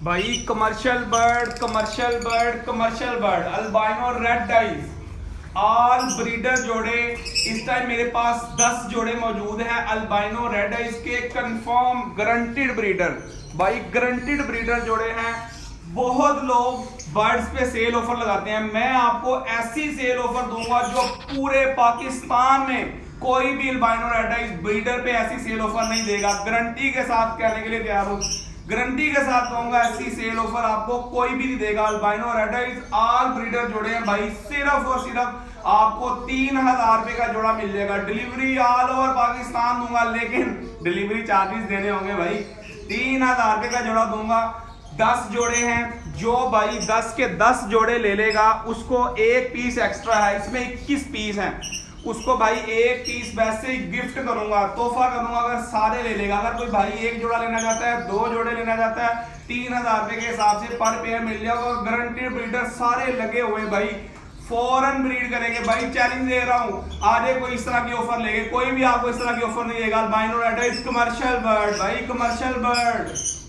भाई commercial bird, commercial bird, commercial bird, albino red eyes all breeder जोड़े इस time मेरे पास 10 जोड़े मौजूद हैं अल्बाइनो रेड आइज के कंफर्म गारंटीड ब्रीडर। भाई गारंटीड ब्रीडर जोड़े हैं। बहुत लोग बर्ड्स पे सेल ऑफर लगाते हैं, मैं आपको ऐसी सेल ऑफर दूंगा जो पूरे पाकिस्तान में कोई भी अल्बाइनो रेड आइज ब्रीडर पे ऐसी सेल ऑफर नहीं देगा। गारंटी के साथ कहने के लिए तैयार हूं, गारंटी के साथ कहूंगा ऐसी सेल ऑफर आपको कोई भी नहीं देगा। Albino red eyes all breeder जोड़े हैं भाई, सिर्फ और सिर्फ आपको 3000 रुपए का जोड़ा मिल जाएगा। डिलीवरी ऑल ओवर पाकिस्तान दूंगा, लेकिन डिलीवरी चार्जेस देने होंगे भाई। 3000 रुपए का जोड़ा दूंगा। 10 जोड़े हैं, जो भाई 10 के 10 जोड़े ले लेगा उसको एक पीस एक्स्ट्रा है, इसमें 21 पीस हैं, उसको भाई एक पीस वैसे ही गिफ्ट करूंगा, तोहफा करूंगा अगर सारे ले लेगा। अगर कोई भाई एक जोड़ा लेना चाहता है, 2 जोड़े लेना चाहता है, 3000 रुपए के हिसाब से पर पेयर मिल जाएगा। गारंटीड ब्रीडर सारे लगे हुए भाई, फॉरन ब्रीड करेंगे भाई। चैलेंज दे रहा हूं, आज कोई इस तरह की ऑफर लेंगे, कोई भी आपको इस तरह की ऑफर नहीं देगा। Albino red eyes commercial bird भाई, कमर्शियल बर्ड।